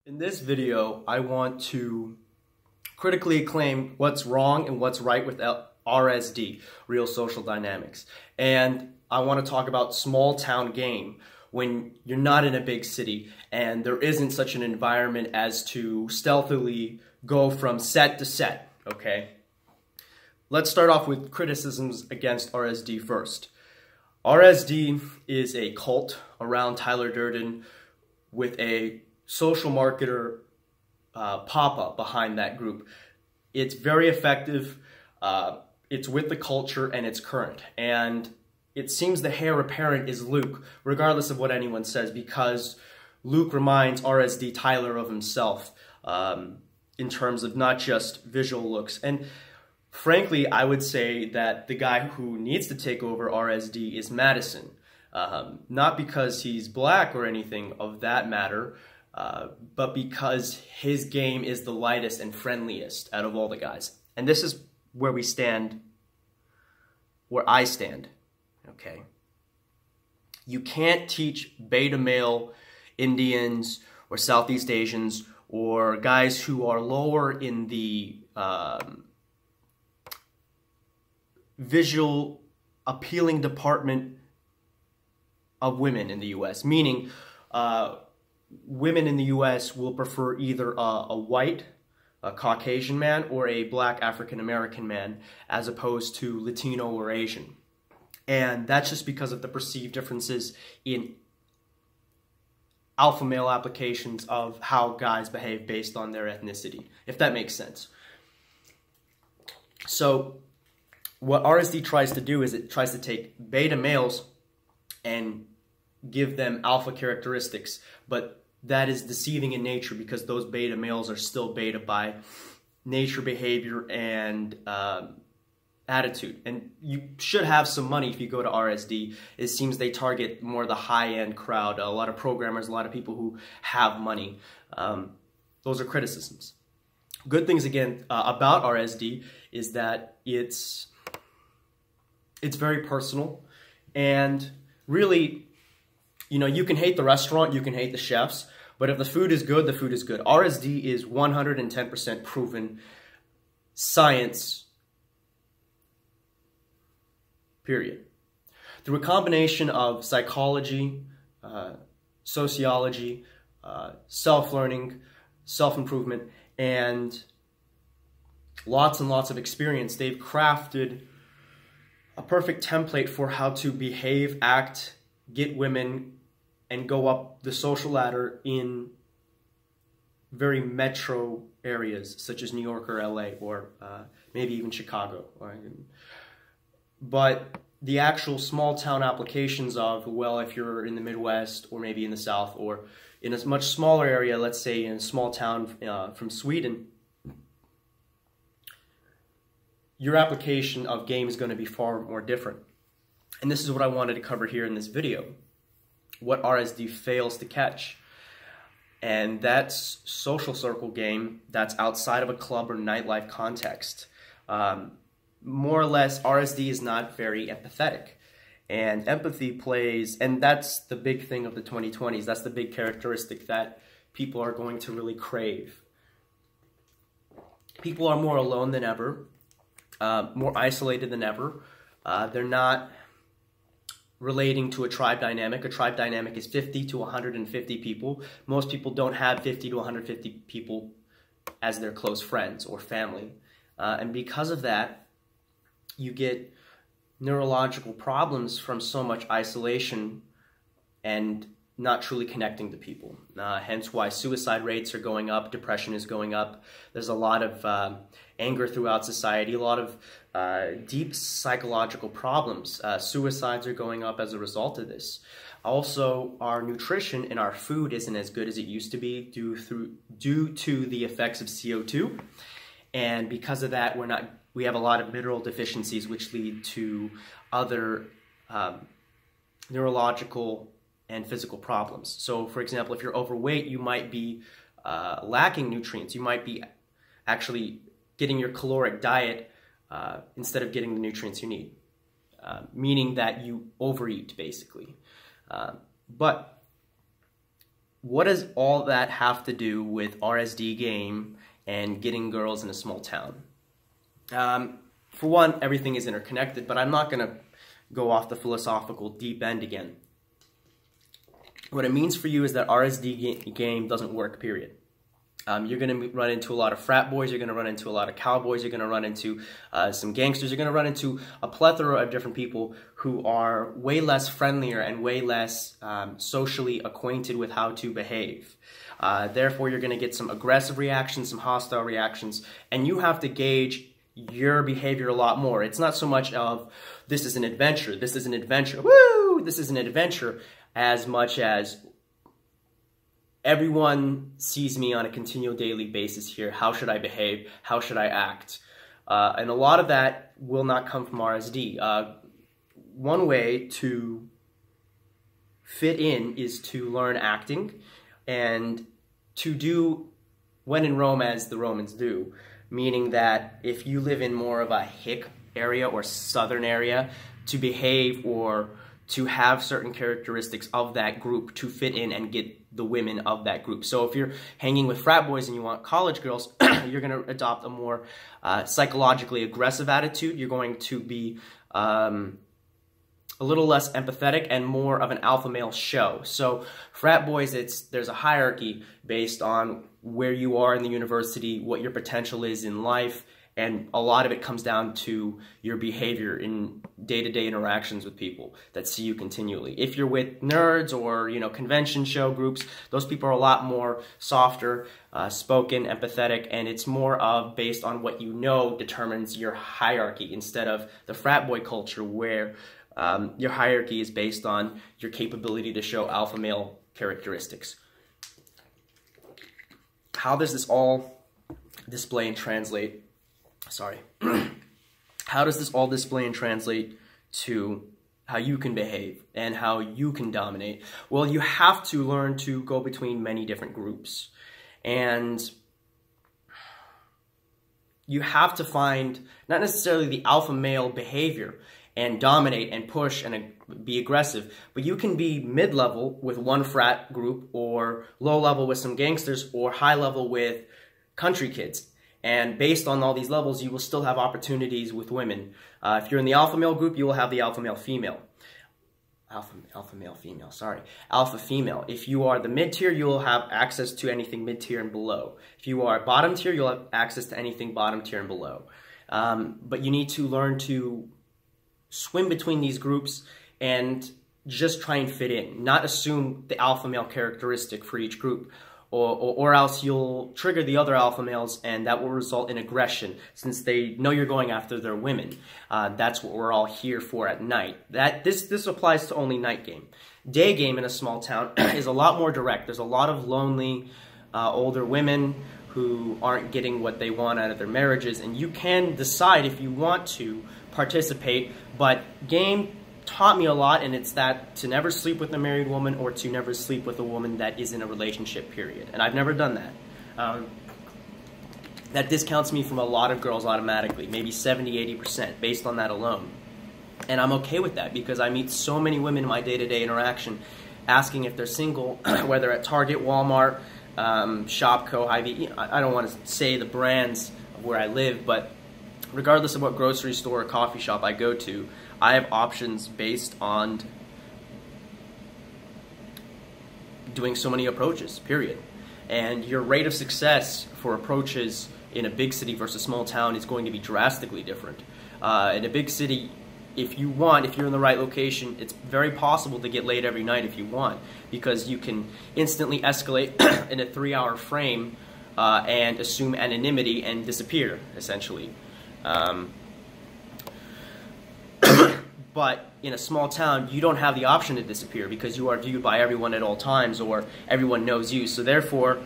In this video, I want to critically acclaim what's wrong and what's right with RSD, Real Social Dynamics. And I want to talk about small town game when you're not in a big city and there isn't such an environment as to stealthily go from set to set, okay? Let's start off with criticisms against RSD first. RSD is a cult around Tyler Durden with a social marketer pop-up behind that group. It's very effective, it's with the culture, and it's current. And it seems the heir apparent is Luke, regardless of what anyone says, because Luke reminds RSD Tyler of himself in terms of not just visual looks. And frankly, I would say that the guy who needs to take over RSD is Madison. Not because he's black or anything of that matter, but because his game is the lightest and friendliest out of all the guys. And this is where we stand, where I stand, okay? You can't teach beta male Indians or Southeast Asians or guys who are lower in the visual appealing department of women in the US, meaning women in the US will prefer either a white, a Caucasian man, or a black African American man, as opposed to Latino or Asian. And that's just because of the perceived differences in alpha male applications of how guys behave based on their ethnicity, if that makes sense. So what RSD tries to do is it tries to take beta males and give them alpha characteristics, but that is deceiving in nature because those beta males are still beta by nature, behavior, and attitude. And you should have some money if you go to RSD. It seems they target more the high-end crowd, a lot of programmers, a lot of people who have money. Those are criticisms. Good things, again, about RSD is that it's very personal, and really, you know, you can hate the restaurant, you can hate the chefs, but if the food is good, the food is good. RSD is 110% proven science, period. Through a combination of psychology, sociology, self-learning, self-improvement, and lots of experience, they've crafted a perfect template for how to behave, act, get women, and go up the social ladder in very metro areas such as New York or LA or maybe even Chicago. But the actual small town applications of, well, if you're in the Midwest or maybe in the South or in a much smaller area, let's say in a small town from Sweden, your application of game is going to be far more different. And this is what I wanted to cover here in this video. What RSD fails to catch. And that's social circle game that's outside of a club or nightlife context. More or less, RSD is not very empathetic. And empathy plays, and that's the big thing of the 2020s. That's the big characteristic that people are going to really crave. People are more alone than ever, more isolated than ever. They're not relating to a tribe dynamic. A tribe dynamic is 50 to 150 people. Most people don't have 50 to 150 people as their close friends or family. And because of that, you get neurological problems from so much isolation and not truly connecting to people. Hence why suicide rates are going up, depression is going up. There's a lot of anger throughout society, a lot of deep psychological problems. Suicides are going up as a result of this. Also, our nutrition and our food isn't as good as it used to be due to the effects of CO2. And because of that, we have a lot of mineral deficiencies, which lead to other neurological and physical problems. So, for example, if you're overweight, you might be lacking nutrients. You might be actually getting your caloric diet instead of getting the nutrients you need, meaning that you overeat, basically. But what does all that have to do with RSD game and getting girls in a small town? For one, everything is interconnected, but I'm not going to go off the philosophical deep end again. What it means for you is that RSD game doesn't work, period. You're going to run into a lot of frat boys, you're going to run into a lot of cowboys, you're going to run into some gangsters, you're going to run into a plethora of different people who are way less friendlier and way less socially acquainted with how to behave. Therefore, you're going to get some aggressive reactions, some hostile reactions, and you have to gauge your behavior a lot more. It's not so much of, this is an adventure, woo, this is an adventure, as much as everyone sees me on a continual daily basis here. How should I behave? How should I act? And a lot of that will not come from RSD. One way to fit in is to learn acting and to do when in Rome as the Romans do, meaning that if you live in more of a hick area or southern area, to behave or to have certain characteristics of that group to fit in and get the women of that group. So if you're hanging with frat boys and you want college girls, you're going to adopt a more psychologically aggressive attitude. You're going to be a little less empathetic and more of an alpha male show. So frat boys, there's a hierarchy based on where you are in the university, what your potential is in life, and a lot of it comes down to your behavior in day-to-day interactions with people that see you continually. If you're with nerds or, convention show groups, those people are a lot more softer, spoken, empathetic, and it's more of based on what you know determines your hierarchy instead of the frat boy culture where your hierarchy is based on your capability to show alpha male characteristics. How does this all display and translate? How does this all display and translate to how you can behave and how you can dominate? Well, you have to learn to go between many different groups. And you have to find not necessarily the alpha male behavior and dominate and push and be aggressive, but you can be mid-level with one frat group or low-level with some gangsters or high-level with country kids. And based on all these levels, you will still have opportunities with women. If you're in the alpha male group, you will have the alpha male female. Alpha female. If you are the mid-tier, you will have access to anything mid-tier and below. If you are bottom tier, you'll have access to anything bottom tier and below. But you need to learn to swim between these groups and just try and fit in, not assume the alpha male characteristic for each group. Or else you'll trigger the other alpha males, and that will result in aggression, since they know you're going after their women. That's what we're all here for at night. This applies to only night game. Day game in a small town is a lot more direct. There's a lot of lonely older women who aren't getting what they want out of their marriages, and you can decide if you want to participate, but game taught me a lot, and it's that to never sleep with a married woman or to never sleep with a woman that is in a relationship, period. And I've never done that. That discounts me from a lot of girls automatically, maybe 70–80% based on that alone. And I'm okay with that because I meet so many women in my day-to-day interaction asking if they're single, whether at Target, Walmart, Shopko, Hy-Vee. I don't want to say the brands of where I live, but regardless of what grocery store or coffee shop I go to, I have options based on doing so many approaches, period. And your rate of success for approaches in a big city versus small town is going to be drastically different. In a big city, if you're in the right location, it's very possible to get laid every night if you want, because you can instantly escalate in a 3-hour frame and assume anonymity and disappear, essentially. But in a small town, you don't have the option to disappear because you are viewed by everyone at all times, or everyone knows you. So therefore,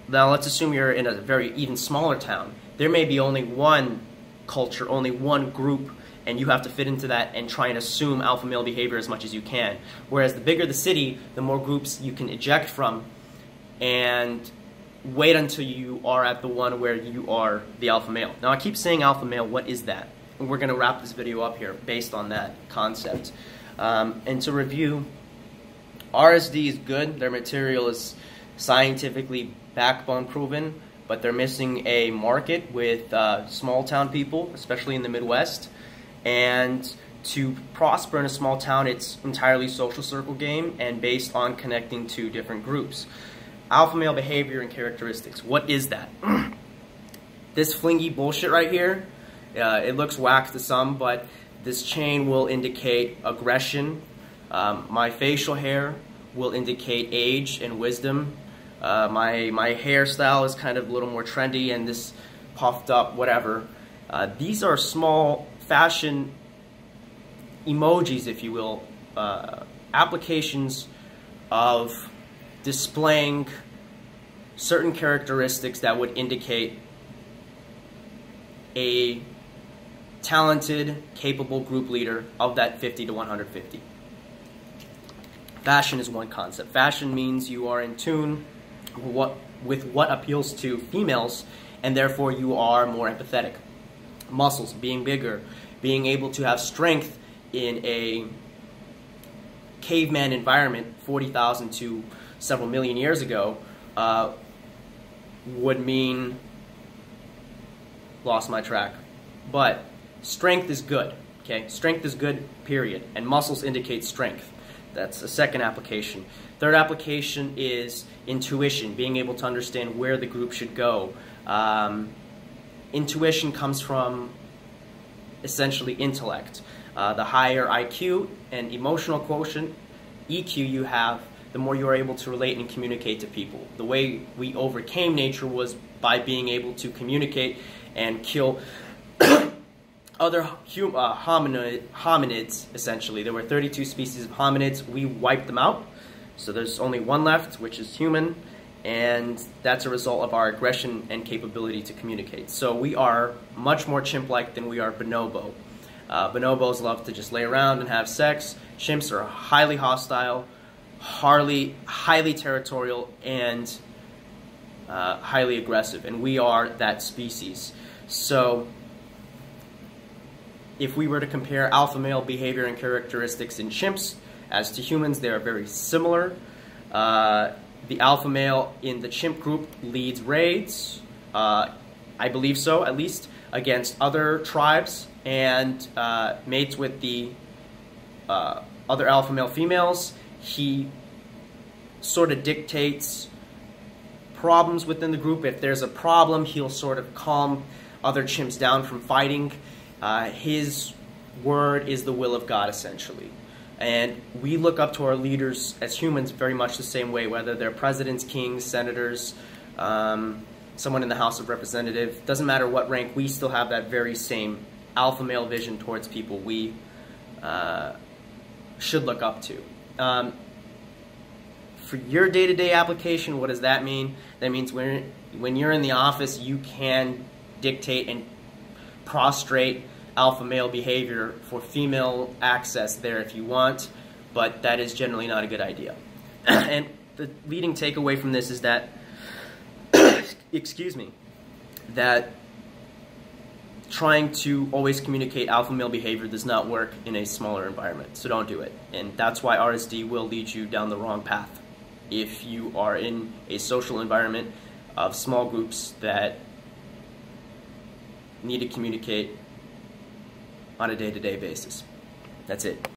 now let's assume you're in a very even smaller town. There may be only one culture, only one group, and you have to fit into that and try and assume alpha male behavior as much as you can. Whereas the bigger the city, the more groups you can eject from and wait until you are at the one where you are the alpha male. Now I keep saying alpha male, what is that? And we're going to wrap this video up here based on that concept. And to review, RSD is good. Their material is scientifically backbone proven, but they're missing a market with small town people, especially in the Midwest. And to prosper in a small town, it's entirely social circle game and based on connecting to different groups. Alpha male behavior and characteristics. What is that? This flingy bullshit right here, it looks whack to some, but this chain will indicate aggression. My facial hair will indicate age and wisdom. My hairstyle is kind of a little more trendy, and this puffed up, whatever. These are small fashion emojis, if you will, applications of displaying certain characteristics that would indicate a talented, capable group leader of that 50 to 150. Fashion is one concept. Fashion means you are in tune with what appeals to females, and therefore you are more empathetic. Muscles, being bigger, being able to have strength in a caveman environment 40,000 to several million years ago would mean, lost my track, but strength is good, okay? Strength is good, period, and muscles indicate strength. That's a second application. Third application is intuition, being able to understand where the group should go. Intuition comes from essentially intellect. The higher IQ and emotional quotient, EQ, you have, the more you are able to relate and communicate to people. The way we overcame nature was by being able to communicate and kill other hominids, essentially. There were 32 species of hominids. We wiped them out, so there's only one left, which is human, and that's a result of our aggression and capability to communicate. So we are much more chimp-like than we are bonobo. Bonobos love to just lay around and have sex. Chimps are highly hostile, highly territorial, and highly aggressive, and we are that species. So if we were to compare alpha male behavior and characteristics in chimps as to humans, they are very similar. The alpha male in the chimp group leads raids, I believe so, at least, against other tribes, and mates with the other alpha male females. He sort of dictates problems within the group. If there's a problem, he'll sort of calm other chimps down from fighting. His word is the will of God, essentially. And we look up to our leaders as humans very much the same way, whether they're presidents, kings, senators, someone in the House of Representatives. Doesn't matter what rank, we still have that very same alpha male vision towards people we should look up to. For your day-to-day application, what does that mean? That means when you're in the office, you can dictate and prostrate alpha male behavior for female access there if you want, but that is generally not a good idea. And the leading takeaway from this is that, excuse me, that trying to always communicate alpha male behavior does not work in a smaller environment, so don't do it. And that's why RSD will lead you down the wrong path if you are in a social environment of small groups that need to communicate on a day-to-day basis. That's it.